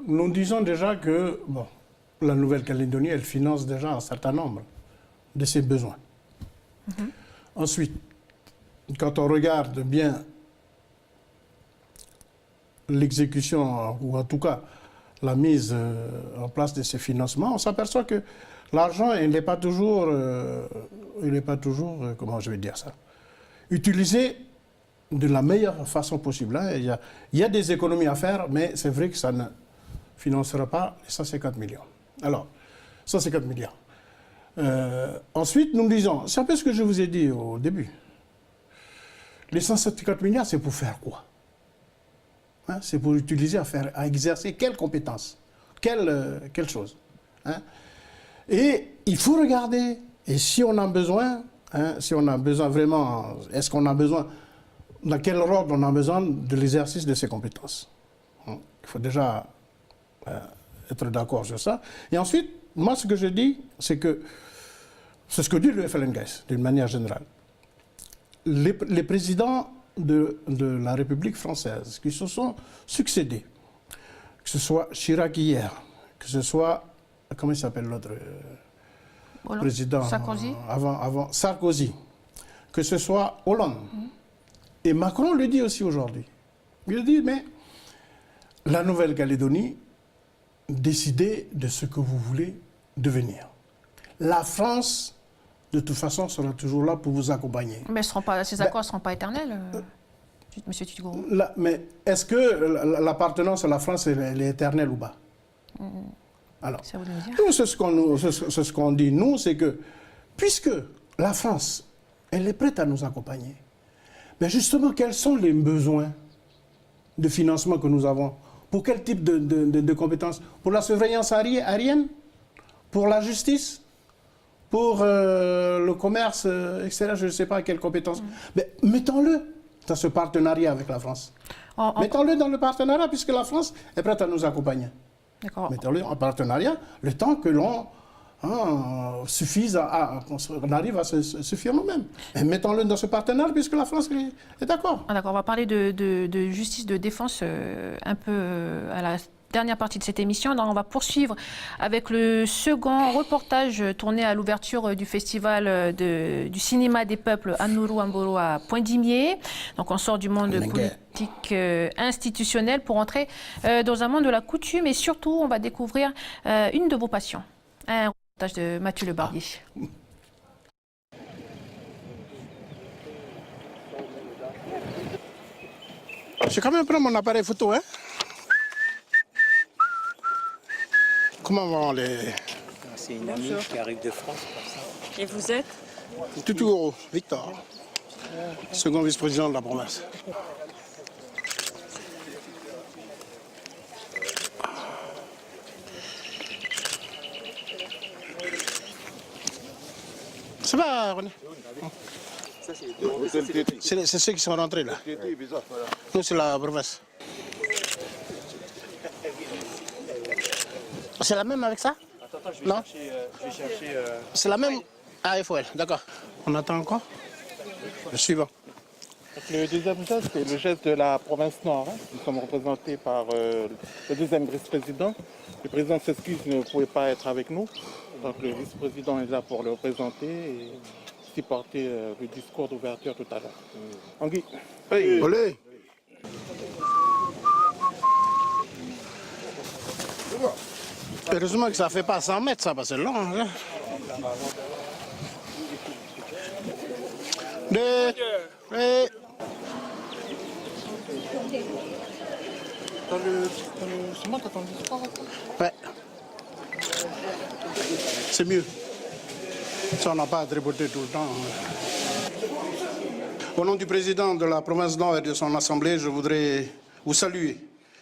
nous disons déjà que la Nouvelle-Calédonie, elle finance déjà un certain nombre de ses besoins. Ensuite, quand on regarde bien l'exécution, ou en tout cas la mise en place de ces financements, on s'aperçoit que l'argent, il n'est pas toujours, comment je vais dire ça, utilisé de la meilleure façon possible. Hein. Il y a des économies à faire, mais c'est vrai que ça ne financera pas les 150 millions. Alors, 150 milliards. Ensuite, nous disons, c'est un peu ce que je vous ai dit au début. Les 150 milliards, c'est pour faire quoi? Hein? C'est pour utiliser à exercer quelles compétences? Quelle chose? Hein? Et il faut regarder, et si on a besoin, si on a besoin vraiment, est-ce qu'on a besoin, dans quel ordre on a besoin de l'exercice de ces compétences? Il faut déjà être d'accord sur ça. Et ensuite, moi ce que je dis, c'est ce que dit le FLNKS, d'une manière générale. Les présidents de la République française qui se sont succédés, que ce soit Chirac hier, que ce soit, comment il s'appelle l'autre président Sarkozy. Avant Sarkozy, que ce soit Hollande. Et Macron le dit aussi aujourd'hui. Il dit, mais la Nouvelle-Calédonie, décidez de ce que vous voulez devenir. La France, de toute façon, sera toujours là pour vous accompagner. Mais ces accords ne seront pas éternels, Monsieur Titgourou. Mais est-ce que l'appartenance à la France elle est éternelle ou pas? Alors, c'est ce qu'on dit, nous, c'est que, puisque la France, elle est prête à nous accompagner, mais justement, quels sont les besoins de financement que nous avons? Pour quel type de compétences? Pour la surveillance aérienne? Pour la justice? Pour le commerce extérieur? Je ne sais pas quelles compétences. Mais mettons-le dans ce partenariat avec la France. Mettons-le dans le partenariat, puisque la France est prête à nous accompagner. Mettons-le en partenariat, le temps que l'on suffise qu'on arrive à se suffire nous-mêmes. Mettons-le dans ce partenariat, puisque la France est d'accord. D'accord, on va parler de justice de défense un peu à la dernière partie de cette émission. Donc, on va poursuivre avec le second reportage tourné à l'ouverture du festival du cinéma des peuples Anuru Amboro à Poindimié. Donc on sort du monde politique institutionnel pour entrer dans un monde de la coutume et surtout on va découvrir une de vos passions. Un reportage de Mathieu Le Barbier. Je vais quand même prendre mon appareil photo, hein. Comment vont les... C'est une amie qui arrive de France pour ça. Et vous êtes? Toutougoro, Victor, second vice-président de la province. Ça va, René? C'est ceux qui sont rentrés là. Nous, c'est la province. C'est la même avec ça? Attends, je Non. vais chercher C'est la même AFOL, d'accord. On attend encore? Le suivant. Donc, le deuxième geste, c'est le geste de la province Nord. Hein. Nous sommes représentés par le deuxième vice-président. Le président s'excuse, il ne pouvait pas être avec nous. Donc le vice-président est là pour le représenter et supporter le discours d'ouverture tout à l'heure. Anguille. Hey. Olé. Heureusement que ça ne fait pas 100 mètres, ça, parce que c'est long. Hein. Deux. Et... C'est moi qui attends le discours. Ouais. C'est mieux. Ça, on n'a pas à tripoter tout le temps. Au nom du président de la province Nord et de son assemblée, je voudrais vous saluer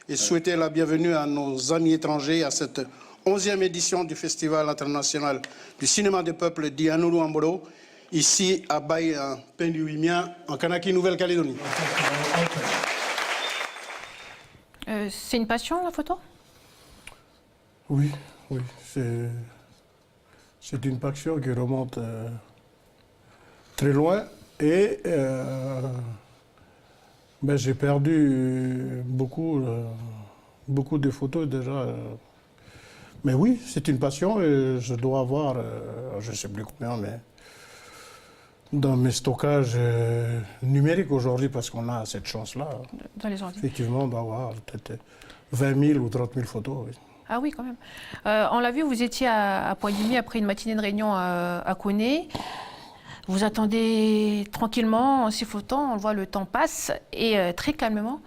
et souhaiter la bienvenue à nos amis étrangers à cette 11e édition du Festival international du cinéma des peuples dit Anoulou Ambolo, ici à Baye, en Penduimia, en Kanaki, Nouvelle-Calédonie. C'est une passion, la photo? Oui, oui. C'est une passion qui remonte très loin. Et j'ai perdu beaucoup de photos déjà. Mais oui, c'est une passion et je dois avoir, je ne sais plus combien, mais dans mes stockages numériques aujourd'hui, parce qu'on a cette chance-là, Dans les ordi. effectivement, on doit avoir peut-être 20 000 ou 30 000 photos. Oui. Ah oui, quand même. On l'a vu, vous étiez à Poigny après une matinée de réunion à Koné. Vous attendez tranquillement, en sifflotant, on voit le temps passe, et très calmement.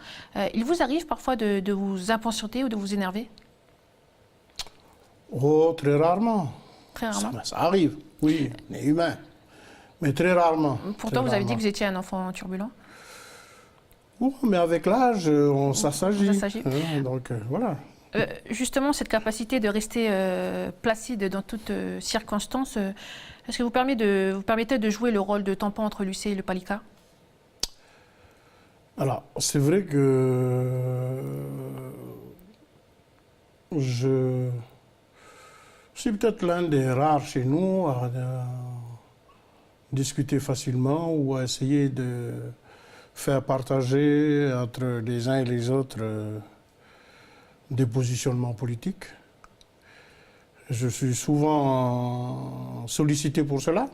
Il vous arrive parfois de vous impatienter ou de vous énerver? Oh, très rarement. Très rarement. Ça arrive, oui, on est humain. Mais très rarement. Pourtant, très vous avez dit rarement. que vous étiez un enfant turbulent. Oh, mais avec l'âge, on s'assagit. On s'assagit. Donc voilà. Justement, cette capacité de rester placide dans toutes circonstances, est-ce que vous permettez de jouer le rôle de tampon entre l'UC et le Palika? Alors, c'est vrai que je suis peut-être l'un des rares chez nous à discuter facilement ou à essayer de faire partager entre les uns et les autres des positionnements politiques. Je suis souvent sollicité pour cela.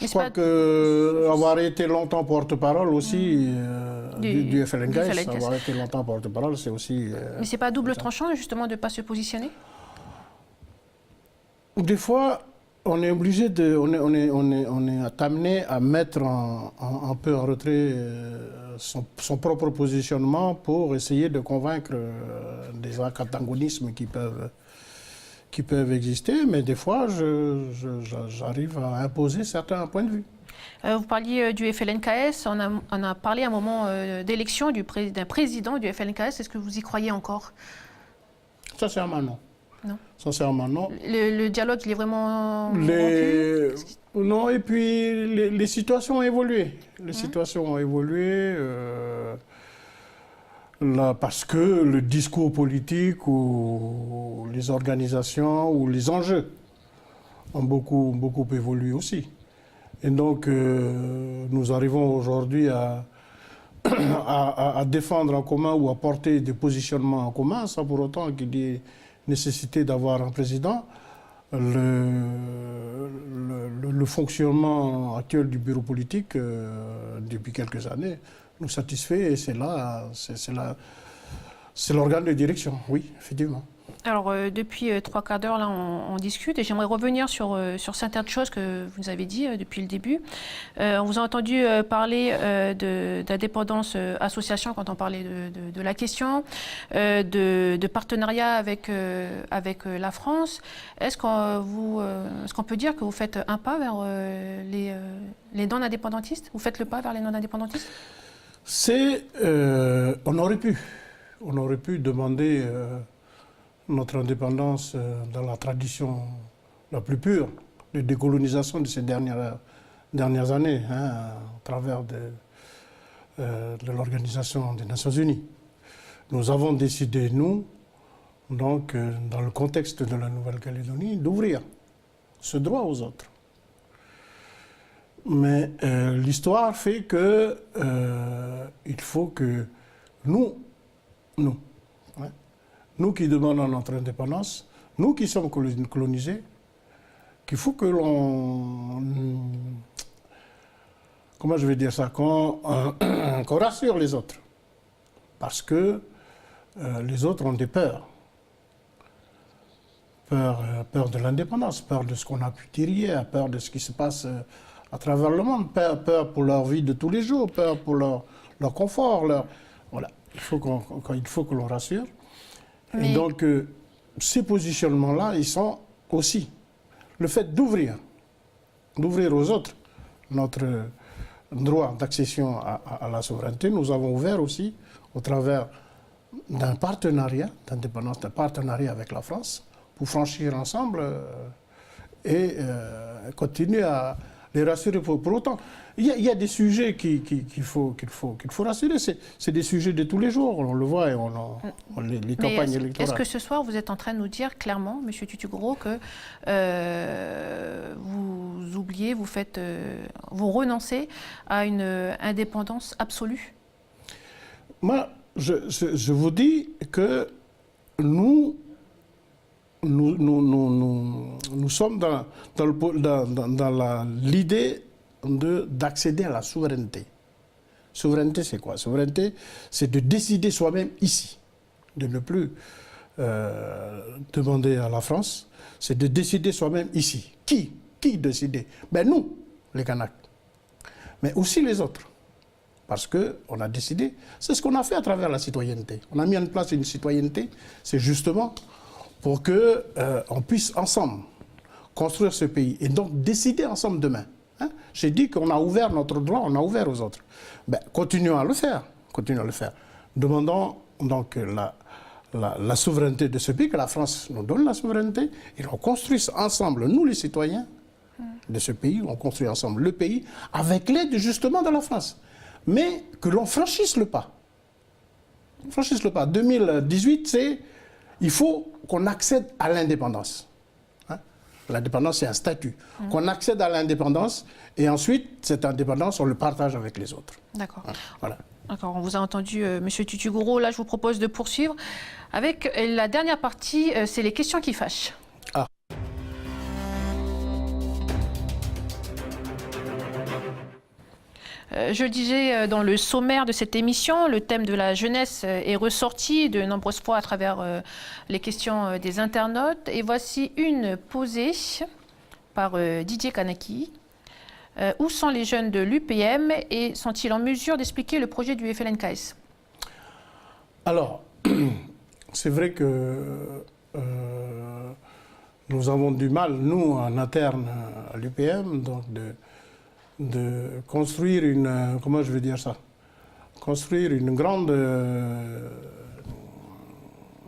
Je crois qu'avoir été longtemps porte-parole aussi du FLNKS, avoir été longtemps porte-parole, c'est aussi... Mais c'est pas double tranchant, justement, de ne pas se positionner? Des fois, on est obligé de... On est amené à mettre un peu en retrait son propre positionnement pour essayer de convaincre des antagonismes qui peuvent exister, mais des fois, j'arrive à imposer certains points de vue. Vous parliez du FLNKS, on a parlé à un moment d'élection d'un président du FLNKS. Est-ce que vous y croyez encore? Sincèrement, non. Non. Sincèrement, non. Le dialogue, il est vraiment Non, et puis les situations ont évolué. Les situations ont évolué là, parce que le discours politique ou les organisations ou les enjeux ont beaucoup évolué aussi. Et donc, nous arrivons aujourd'hui à défendre en commun ou à porter des positionnements en commun, sans pour autant qu'il y ait nécessité d'avoir un président. Le fonctionnement actuel du bureau politique, depuis quelques années, nous satisfait et c'est l'organe de direction, oui, effectivement. Alors, depuis 3/4 d'heure, là, on discute et j'aimerais revenir sur certaines choses que vous avez dit depuis le début. On vous a entendu parler d'indépendance association quand on parlait de la question, de partenariat avec la France. Est-ce qu'on peut dire que vous faites un pas vers les non-indépendantistes? Vous faites le pas vers les non-indépendantistes? On aurait pu demander notre indépendance dans la tradition la plus pure de décolonisation de ces dernières années, hein, à travers de l'Organisation des Nations Unies. Nous avons décidé, nous, donc, dans le contexte de la Nouvelle-Calédonie, d'ouvrir ce droit aux autres. Mais l'histoire fait que il faut que nous qui demandons notre indépendance, nous qui sommes colonisés, qu'il faut que comment je vais dire ça, qu'on rassure les autres. Parce que les autres ont des peurs. Peur de l'indépendance, peur de ce qu'on a pu tirer, peur de ce qui se passe à travers le monde, peur pour leur vie de tous les jours, peur pour leur confort. Voilà. Il faut que l'on rassure. Mais... Et donc, ces positionnements-là, ils sont aussi le fait d'ouvrir aux autres notre droit d'accession à la souveraineté. Nous avons ouvert aussi au travers d'un partenariat d'indépendance, d'un partenariat avec la France, pour franchir ensemble et continuer à les rassurer pour autant. Il y a des sujets qu'il faut rassurer. C'est des sujets de tous les jours. On le voit et les campagnes électorales. Est-ce que ce soir, vous êtes en train de nous dire clairement, M. Tutu-Gros, que vous oubliez, vous renoncez à une indépendance absolue? Moi, je vous dis que nous sommes dans l'idée d'accéder à la souveraineté. Souveraineté, c'est quoi? Souveraineté, c'est de décider soi-même ici, de ne plus demander à la France, c'est de décider soi-même ici. Qui décider? Ben nous, les Kanaks, mais aussi les autres. Parce qu'on a décidé, c'est ce qu'on a fait à travers la citoyenneté. On a mis en place une citoyenneté, c'est justement pour qu'on puisse ensemble construire ce pays et donc décider ensemble demain. Hein? J'ai dit qu'on a ouvert notre droit, on a ouvert aux autres. Ben, continuons à le faire. Demandons donc la souveraineté de ce pays, que la France nous donne la souveraineté, et on construise ensemble, nous les citoyens de ce pays, on construit ensemble le pays avec l'aide justement de la France. Mais que l'on franchisse le pas. 2018, c'est... Il faut qu'on accède à l'indépendance. Hein? L'indépendance, c'est un statut. Qu'on accède à l'indépendance et ensuite, cette indépendance, on le partage avec les autres. D'accord. Hein? Voilà. D'accord, on vous a entendu, M. Tutu-Gros. Là, je vous propose de poursuivre avec la dernière partie, c'est les questions qui fâchent. Ah. Je le disais dans le sommaire de cette émission, le thème de la jeunesse est ressorti de nombreuses fois à travers les questions des internautes. Et voici une posée par Didier Kanaki. Où sont les jeunes de l'UPM et sont-ils en mesure d'expliquer le projet du FLNKS? Alors, c'est vrai que nous avons du mal, nous, en interne à l'UPM, donc de construire comment je vais dire ça, construire une grande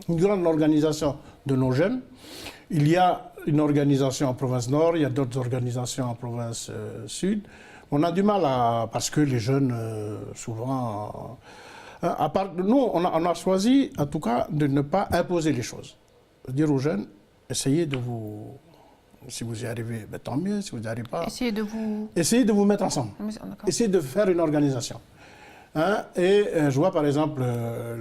organisation de nos jeunes. Il y a une organisation en province nord, il y a d'autres organisations en province sud. On a du mal parce que les jeunes, souvent, nous, on a choisi, en tout cas, de ne pas imposer les choses. Dire aux jeunes, essayez de vous... Si vous y arrivez, ben, tant mieux. Si vous n'y arrivez pas... Essayez de vous mettre ensemble. Essayez de faire une organisation. Hein? Et je vois par exemple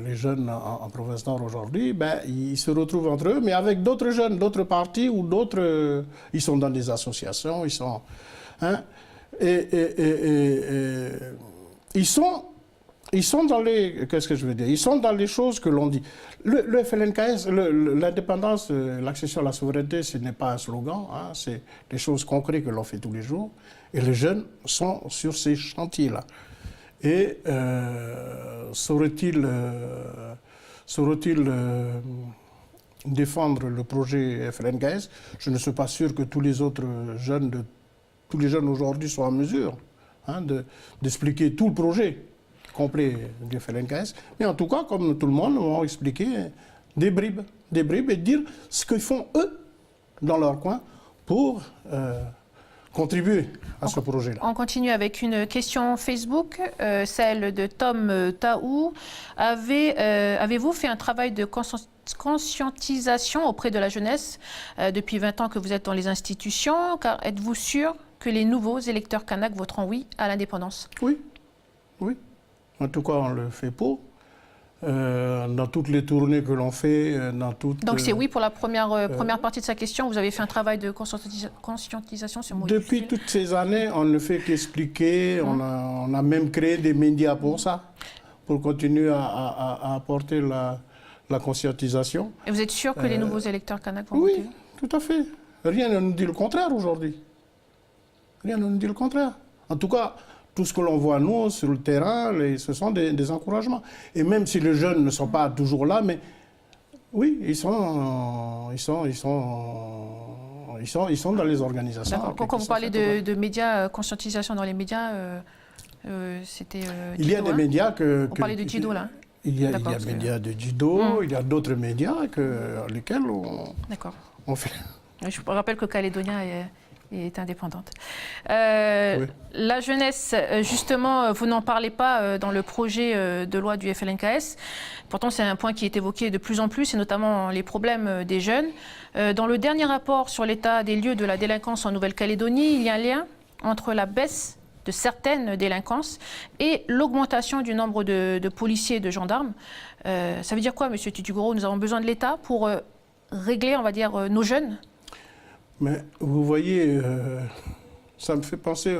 les jeunes en province nord aujourd'hui, ben, ils se retrouvent entre eux, mais avec d'autres jeunes, d'autres partis ou d'autres... ils sont dans des associations, ils sont... Hein? Ils sont ils sont dans les... Qu'est-ce que je veux dire? Ils sont dans les choses que l'on dit. Le FLNKS, l'indépendance, l'accession à la souveraineté, ce n'est pas un slogan, hein, c'est des choses concrètes que l'on fait tous les jours. Et les jeunes sont sur ces chantiers-là. Et saurait-il défendre le projet FLNKS? Je ne suis pas sûr que tous les autres jeunes, tous les jeunes aujourd'hui soient en mesure, hein, d'expliquer tout le projet complet du FLNKS. Mais en tout cas, comme tout le monde, on va expliquer des bribes et dire ce qu'ils font eux dans leur coin pour contribuer à ce projet-là. On continue avec une question Facebook, celle de Tom Taou. Avez-vous fait un travail de conscientisation auprès de la jeunesse depuis 20 ans que vous êtes dans les institutions? Car êtes-vous sûr que les nouveaux électeurs kanaks voteront oui à l'indépendance? Oui, oui. En tout cas, on le fait pour. Dans toutes les tournées que l'on fait, dans toutes... Donc c'est oui pour la première partie de sa question. Vous avez fait un travail de conscientisation sur le Depuis toutes ces années, on ne fait qu'expliquer. On a même créé des médias pour ça, pour continuer à apporter la conscientisation. Et vous êtes sûr que les nouveaux électeurs kanaks vont voter? Oui, tout à fait. Rien ne nous dit le contraire aujourd'hui. Rien ne nous dit le contraire. En tout cas, tout ce que l'on voit, nous, sur le terrain, ce sont des encouragements. Et même si les jeunes ne sont pas toujours là, mais oui, ils sont dans les organisations. D'accord. Quand vous parlez de médias, conscientisation dans les médias, c'était il y a des médias que... On parlait de Djido, là. Il y a des médias de Djido, il y a d'autres médias lesquels on fait... Je vous rappelle que Calédonia est indépendante. Oui. La jeunesse, justement, vous n'en parlez pas dans le projet de loi du FLNKS. Pourtant, c'est un point qui est évoqué de plus en plus, et notamment les problèmes des jeunes. Dans le dernier rapport sur l'état des lieux de la délinquance en Nouvelle-Calédonie, il y a un lien entre la baisse de certaines délinquances et l'augmentation du nombre de policiers et de gendarmes. Ça veut dire quoi, M. Tutugoro? Nous avons besoin de l'État pour régler, on va dire, nos jeunes? Mais vous voyez, ça me fait penser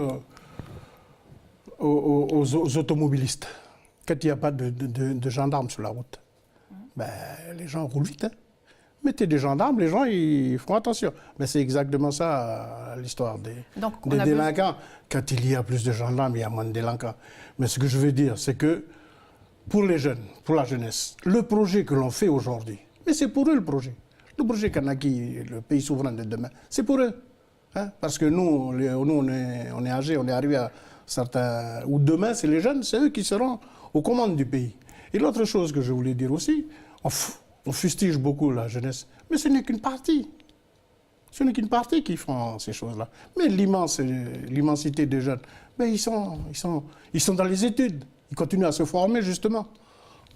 aux automobilistes. Quand il n'y a pas de gendarmes sur la route, ben, les gens roulent vite. Hein. Mettez des gendarmes, les gens ils font attention. Mais c'est exactement ça l'histoire des délinquants. Quand il y a plus de gendarmes, il y a moins de délinquants. Mais ce que je veux dire, c'est que pour les jeunes, pour la jeunesse, le projet que l'on fait aujourd'hui, mais c'est pour eux le projet. Le projet Kanaki, le pays souverain de demain, c'est pour eux. Hein? Parce que nous, on est âgés, on est arrivé à certains... Ou demain, c'est les jeunes, c'est eux qui seront aux commandes du pays. Et l'autre chose que je voulais dire aussi, on fustige beaucoup la jeunesse, mais ce n'est qu'une partie. Ce n'est qu'une partie qui font ces choses-là. Mais l'immensité des jeunes, mais ils sont dans les études. Ils continuent à se former, justement,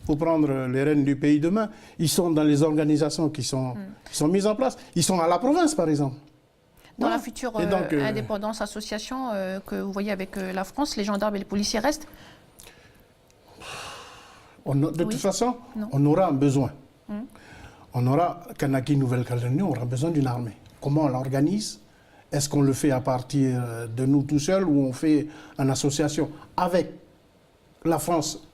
pour prendre les rênes du pays demain. Ils sont dans les organisations qui sont mises en place. Ils sont à la province, par exemple. Dans la future indépendance association que vous voyez avec la France, les gendarmes et les policiers restent? De toute façon, on aura un besoin. On aura, Kanaki, Nouvelle-Calédonie, on aura besoin d'une armée. Comment on l'organise? Est-ce qu'on le fait à partir de nous tout seuls ou on fait une association avec la France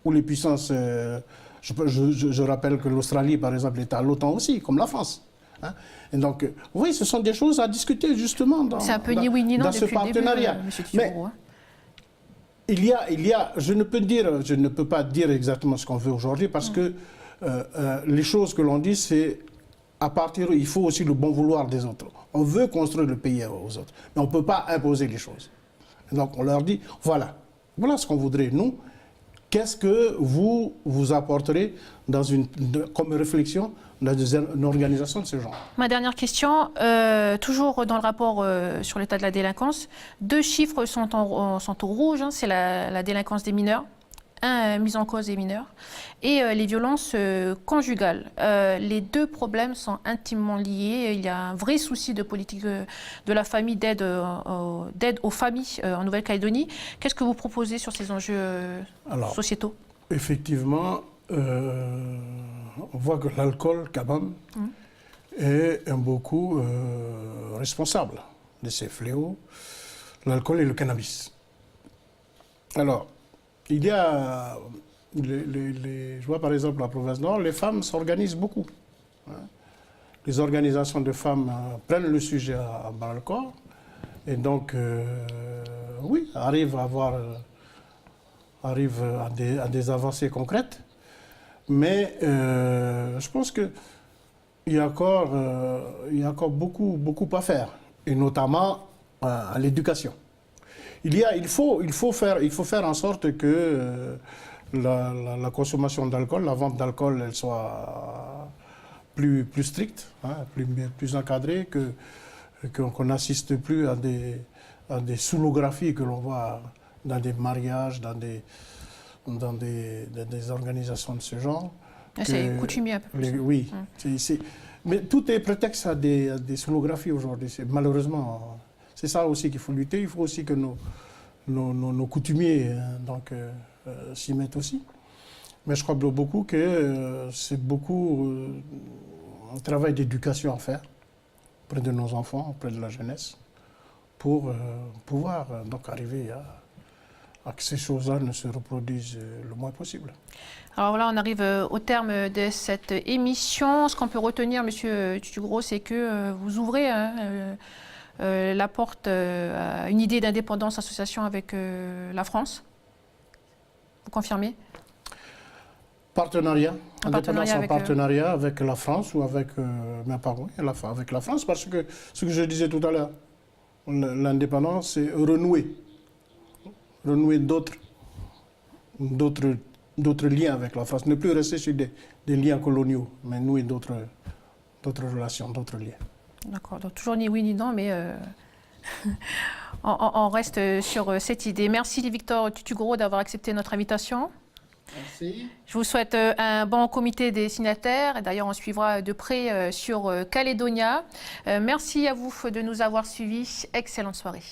ou les puissances... je rappelle que l'Australie, par exemple, est à l'OTAN aussi, comme la France. Hein? Et donc, oui, ce sont des choses à discuter justement dans ce partenariat. Mais il y a, je ne peux pas dire exactement ce qu'on veut aujourd'hui parce que les choses que l'on dit, c'est à partir, il faut aussi le bon vouloir des autres. On veut construire le pays aux autres, mais on ne peut pas imposer les choses. Et donc on leur dit, voilà ce qu'on voudrait, nous. Qu'est-ce que vous apporterez comme réflexion dans une organisation de ce genre? Ma dernière question, toujours dans le rapport sur l'état de la délinquance, 2 chiffres sont au rouge, hein, c'est la délinquance des mineurs, mise en cause des mineurs, et les violences conjugales. Les 2 problèmes sont intimement liés. Il y a un vrai souci de politique de la famille, d'aide aux familles en Nouvelle-Calédonie. Qu'est-ce que vous proposez sur ces enjeux sociétaux? Effectivement, on voit que l'alcool, quand même, est beaucoup responsable de ces fléaux. L'alcool et le cannabis. Alors, il y a, je vois par exemple la province Nord, les femmes s'organisent beaucoup. Hein. Les organisations de femmes prennent le sujet à bras le corps et donc, oui, arrivent à des avancées concrètes. Mais je pense qu'il y a encore beaucoup à faire, et notamment à l'éducation. Il faut faire en sorte que la consommation d'alcool, la vente d'alcool, elle soit plus stricte, hein, plus encadrée, qu'on n'assiste plus à des soulographies que l'on voit dans des mariages, dans des organisations de ce genre. C'est coutumier un peu plus. Oui. Mais tout est prétexte à des soulographies aujourd'hui. Malheureusement, c'est ça aussi qu'il faut lutter. Il faut aussi que nos coutumiers s'y mettent aussi. Mais je crois beaucoup que c'est beaucoup un travail d'éducation à faire auprès de nos enfants, auprès de la jeunesse, pour pouvoir donc arriver à que ces choses-là ne se reproduisent le moins possible. Alors voilà, on arrive au terme de cette émission. Ce qu'on peut retenir, Monsieur Tutugro, c'est que vous ouvrez la porte à une idée d'indépendance association avec la France. Vous confirmez? Partenariat, partenariat indépendance en partenariat avec la France ou avec, avec la France, parce que ce que je disais tout à l'heure, l'indépendance, c'est renouer d'autres liens avec la France, ne plus rester sur des liens coloniaux, mais nouer d'autres relations, d'autres liens. D'accord, donc toujours ni oui ni non, mais on reste sur cette idée. Merci Victor Tutugro d'avoir accepté notre invitation. Merci. Je vous souhaite un bon comité des signataires. D'ailleurs, on suivra de près sur Calédonia. Merci à vous de nous avoir suivis. Excellente soirée.